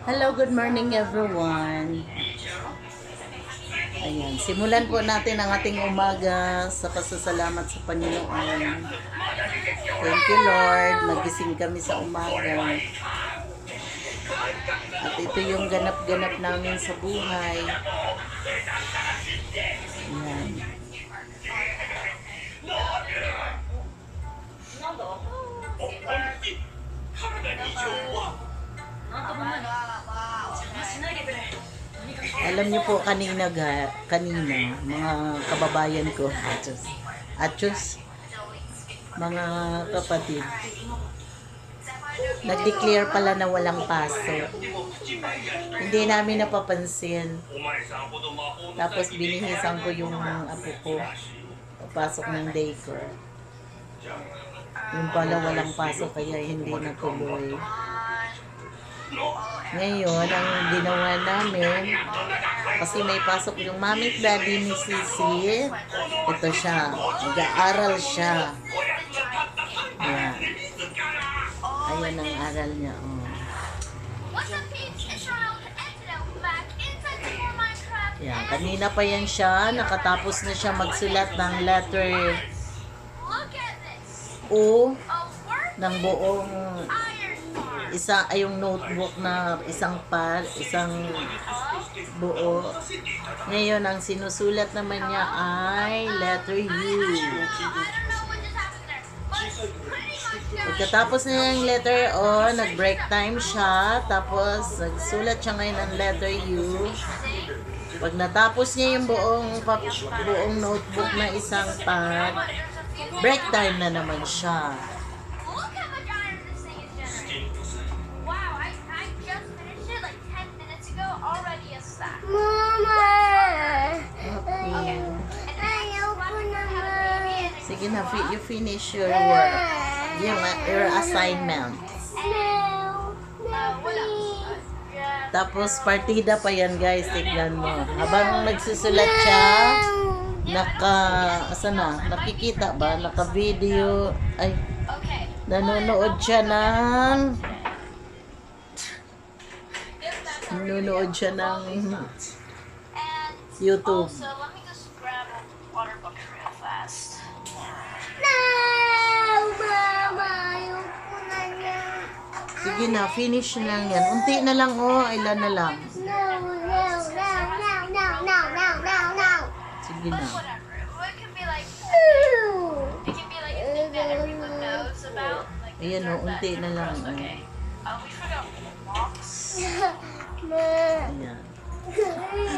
Hello, good morning everyone. Ayan, simulan po natin ang ating umaga sa pasasalamat sa Panginoon. Thank you Lord, nagising kami sa umaga. At ito yung ganap-ganap namin sa buhay. Ayan. Alam niyo po kanina mga kababayan ko, atsos, mga kapatid, nag-declare pala na walang pasok. Hindi namin napapansin. Tapos binihisan ko yung apo ko, pasok ng daycare. Yung pala walang pasok kaya hindi natuloy. Ngayon, ang ginawa namin, kasi may pasok yung mami at daddy ni Sisi. Ito siya, nag-aaral siya. Ayan. Ayan ang aral niya. Oh. Ayan, kanina pa yan siya, nakatapos na siya magsulat ng letter O ng buong yung notebook na isang buo. Ngayon, ang sinusulat naman niya ay letter U. Pagkatapos niya yung letter O, nag-break time siya. Tapos, nagsulat siya ngayon ng letter U. Pag natapos niya yung buong notebook na isang pad, break time na naman siya. Sige na, you finish your work. Your assignment. Tapos, partida pa yan, guys. Tignan mo. Habang nagsusulat siya, nakikita ba? Naka-video. Ay, nanonood siya ng YouTube. Sige na, finish lang yan. Unti na lang, ilan na lang. Sige na. Ayan unti na lang. Ayan.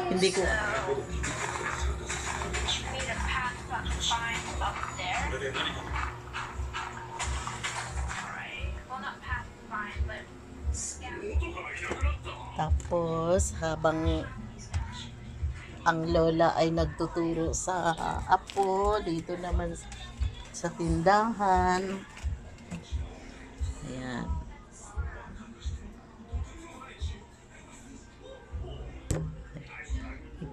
Hindi ko... Tapos, habang ang lola ay nagtuturo sa apo, dito naman sa tindahan. Ayan.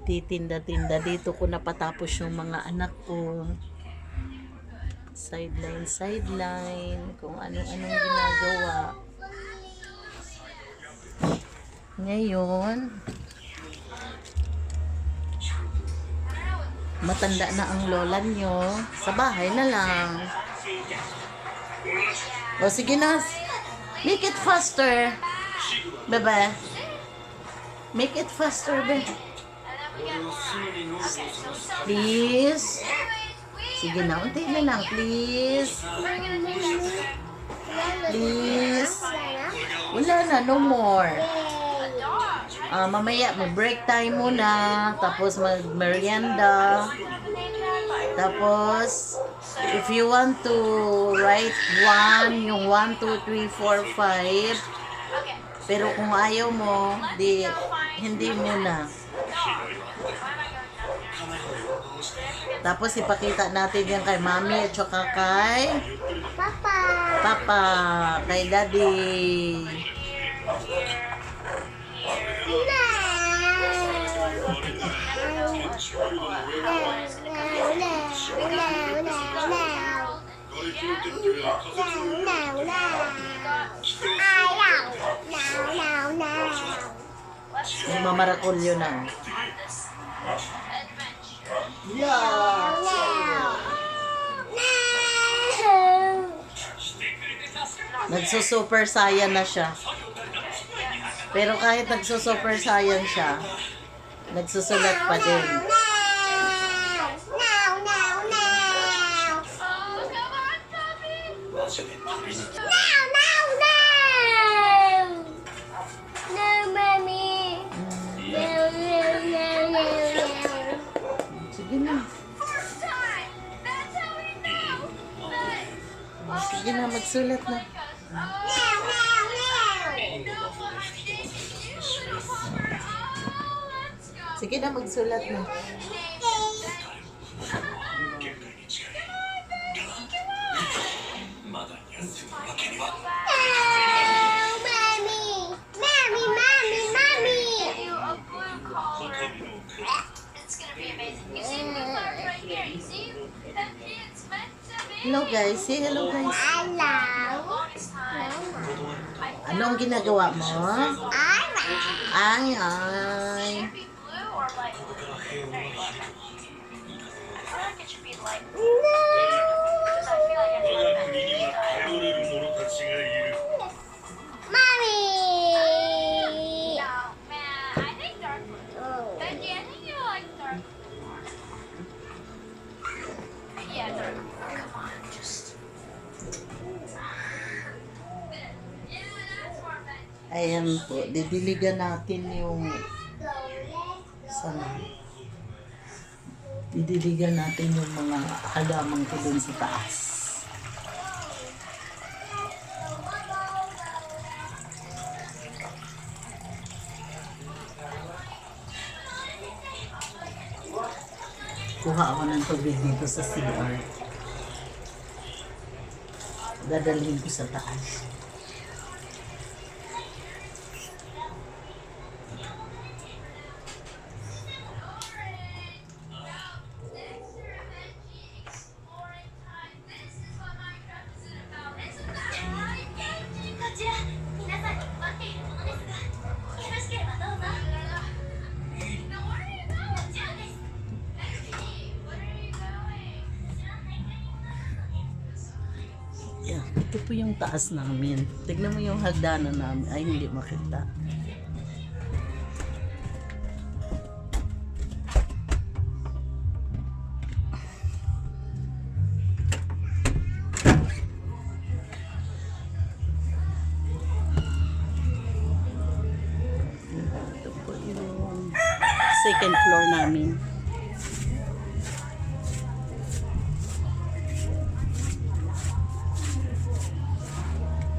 Titinda-tinda. Dito ko napatapos yung mga anak ko. Sideline. Kung anong ginagawa. Ngayon, matanda na ang lola nyo. Sa bahay na lang. O sige na. Make it faster. Bebe. Make it faster, be. Please. Sige na, unti na lang. Please. Please. Wala na, no more. Mamaya, mag-break time muna. Tapos mag-merienda. Tapos, if you want to write yung 1, 2, 3, 4, 5. Pero kung ayaw mo, hindi muna. Tapos, ipakita natin yan kay mami at saka kay Papa, kay daddy. No. Nagmamarakulyo na. Nagsusuper saiyan na siya. Pero kahit nagsusuper saiyan siya, nagsusulat pa din. Sige na. Sige na, magsulat na. Sige na, magsulat na. Hello guys, say hello guys. Hello. Anong ginagawa mo? Ay, ay. Ayan po, didiligan natin yung sana. Didiligan natin yung mga halaman ko dun sa taas. Kuha ako ng tubig dito sa CR. Dadalhin ko sa taas. Yeah, ito po yung taas namin. Tignan mo yung hagdanan namin. Ay, hindi makita. Ito po yung second floor namin.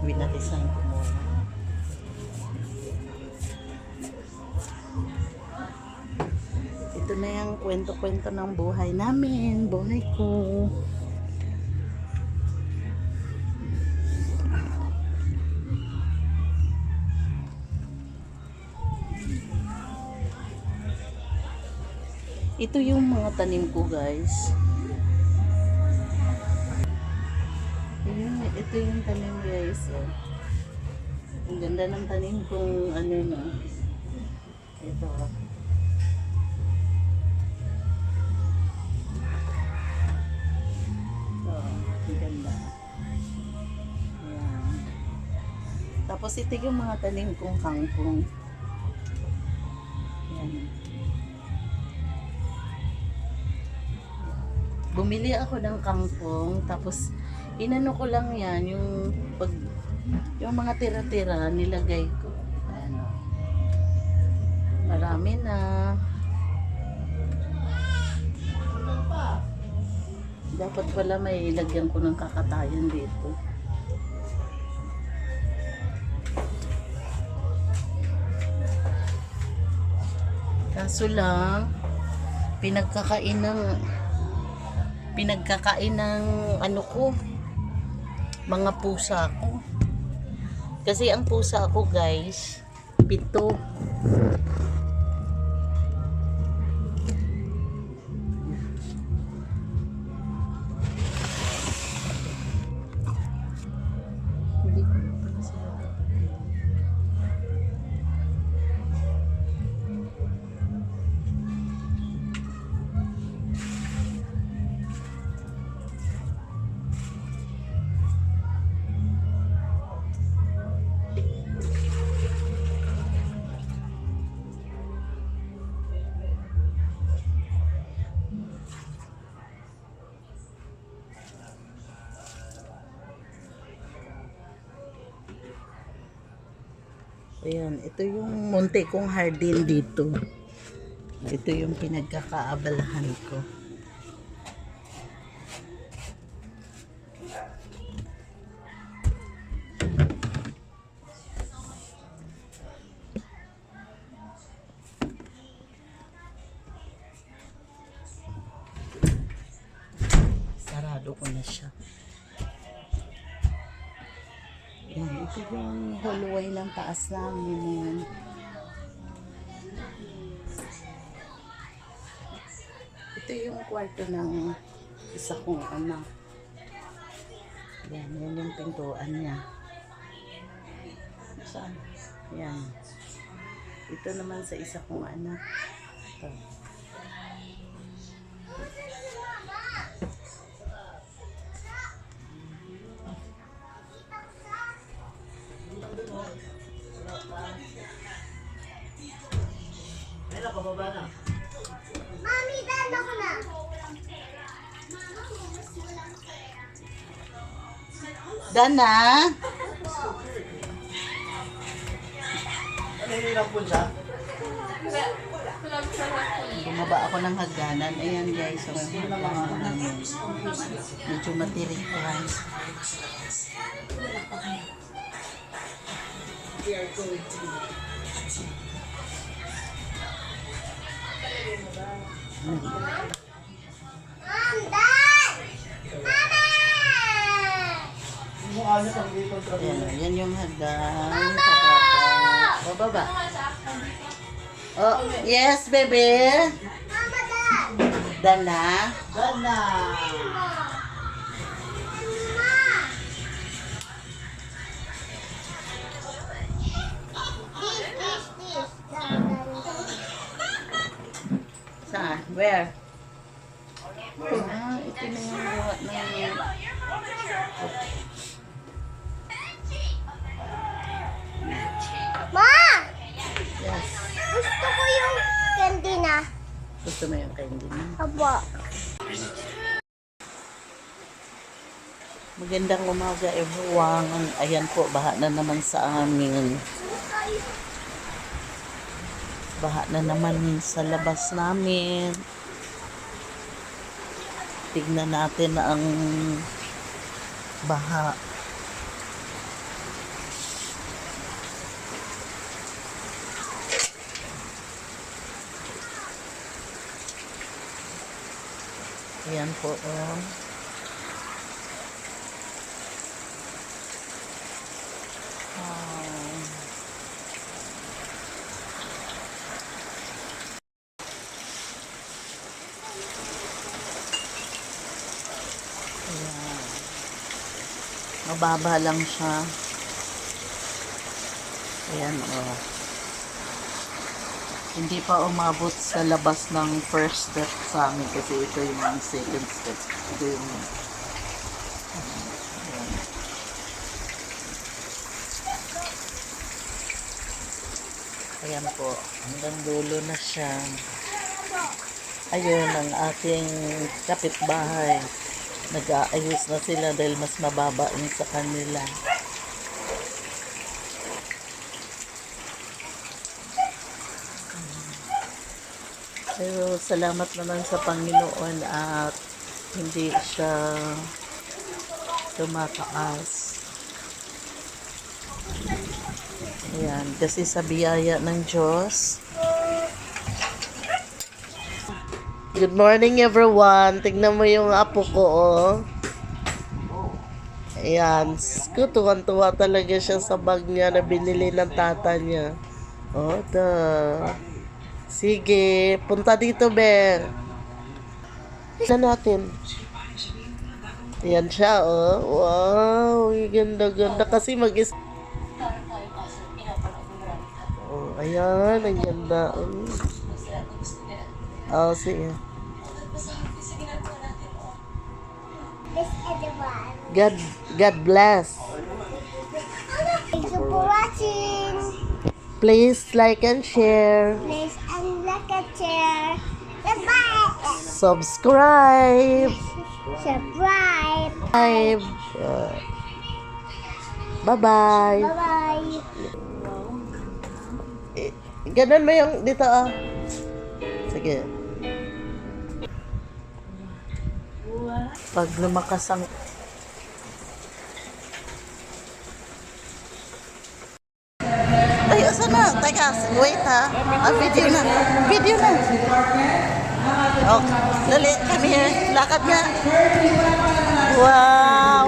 Winadesign ko muna. Ito na yung kwento-kwento ng buhay namin. Buhay ko. Ito yung mga tanim ko, guys. Ito yung tanim, guys. Oh. Ang ganda ng tanim kung ano na. Ito. Ito. Ang ganda. Ayan. Tapos ito yung mga tanim kong kangkong. Ayan. Bumili ako ng kangkong, tapos inano ko lang yan, yung mga tira-tira nilagay ko. Ano. Marami na. Dapat pala may ilagyan ko ng kakatayan dito. Kaso lang, pinagkakain ng ano ko, mga pusa ko. Kasi ang pusa ko, guys, 7. Hindi ko pala sila. Ayan, ito yung munti kong hardin dito. Ito yung pinagkakaabalahan ko. Sarado ko na siya. Yan, ito yung hallway ng taas namin. Ito yung kwarto ng isa kong anak. Yan, yan yung pintuan niya. Saan? Yan. Ito naman sa isa kong anak. Ito. Mami, dala ko na. Dana! Bumaba ako ng hagdanan. Ayan guys, so yung hagdanan namin. Medyo matirik pa. Mom, Dad! Mama! Ayan, yan yung hagdan. Bababa. Oh, yes, baby. Mama, Dad! Dana. Dana. This. Saan? Where? Ah, ito na yung buhat ng... Ma! Yes. Gusto ko yung candy na. Gusto mo yung candy na? Aba. Magandang umaga everyone. Ayan po, baha na naman sa amin. Baha na naman sa labas namin. Tignan natin ang baha. Ayan po, oh. Ayan. Mababa lang siya. Ayan, oh. Hindi pa umabot sa labas ng first step sa amin kasi ito yung second step. Ito yung... Ayan. Ayan po. Hanggang dulo na siya. Ayun ang ating kapitbahay. Nag-aayos na sila dahil mas mababa yung sa kanila. Pero salamat naman sa Panginoon at hindi siya tumataas. Ayan, kasi sa biyaya ng Diyos. Good morning everyone. Tignan mo yung apo ko, oh. Ayan, tuwan-tuwa talaga siya sa bag niya na binili ng tata niya. Oh, sige, punta dito, Be. Tignan natin. Ayan siya, oh. Wow, ganda-ganda. Kasi oh, ayan, ang ganda. Oh, sige. This is the one. God bless. Thank you for watching. Please like and share. Please and like a chair. Goodbye. Subscribe. Subscribe. Bye-bye. Bye-bye. Ganun mo yung dito, oh. Sige. Pag lumakas ang... Ay, asa na? Teka, wait ha. Video na. Video na. Okay. Dali, come here. Lakad nga. Wow.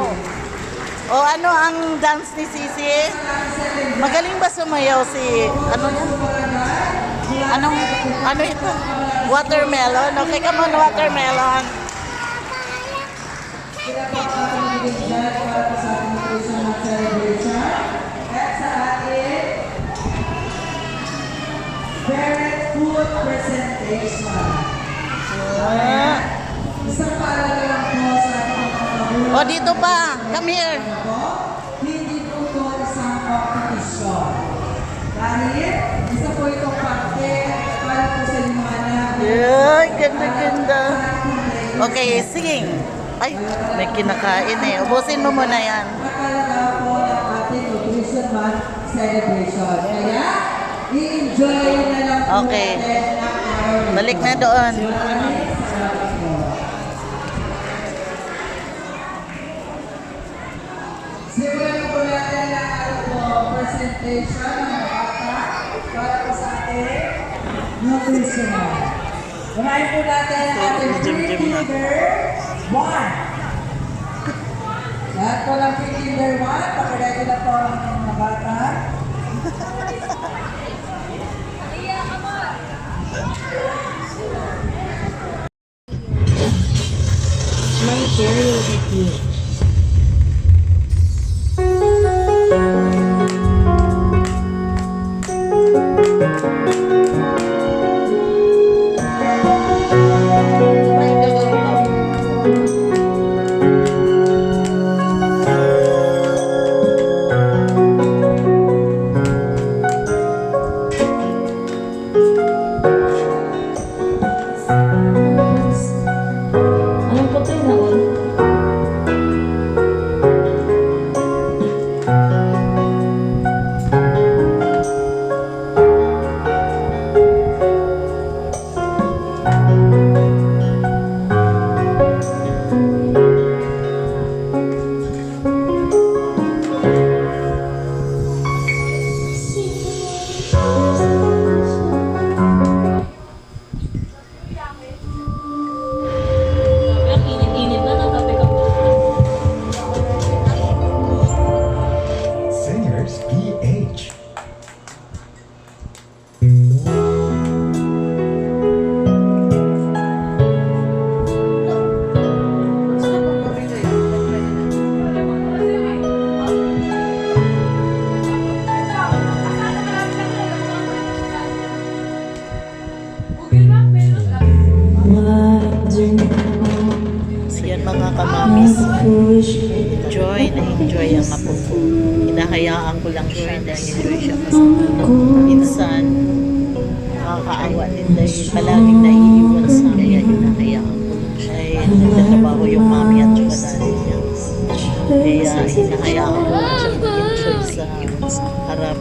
O ano ang dance ni Sisi? Magaling ba sumayaw si... Ano yan? Ano ito? Watermelon? Okay, come on, watermelon. Parent food presentation. Isang paalala lang po sa ating mga magulang. O, dito pa. Come here. Hindi po ito isang competition. Dahil isa po itong parte para po sa inyong mga anak. Ay, ganda-ganda. Okay, singing. Ay, may kinakain eh. Ubusin mo muna yan. Nakalaga po ng ating Nutrition Month celebration. Kaya, i-enjoy na lang po Okay. natin ang araw. Balik na doon. Simulan po natin ang presentation ng mga bata para po sa ating nutrition. Unahin po natin ang ating pre-kinder 1. Lahat po ng pre-kinder 1, pakilagay na po ang mga bata. My journey with you. Anong puti na all? Ang init-init na ng kape ka po. Singers PH. Siyan mga kamamis. Enjoy na enjoy ang apo ko. Hinahayaan ko lang siya na enjoy siya kasi minsan nakakaawa din dahil palaging naiiwan sa kaya hinahayaan ko lang siya. Ay nagtatrabaho yung mami at saka daddy niya. Kaya hinahayaan ko lang siya mag-enjoy sa harap.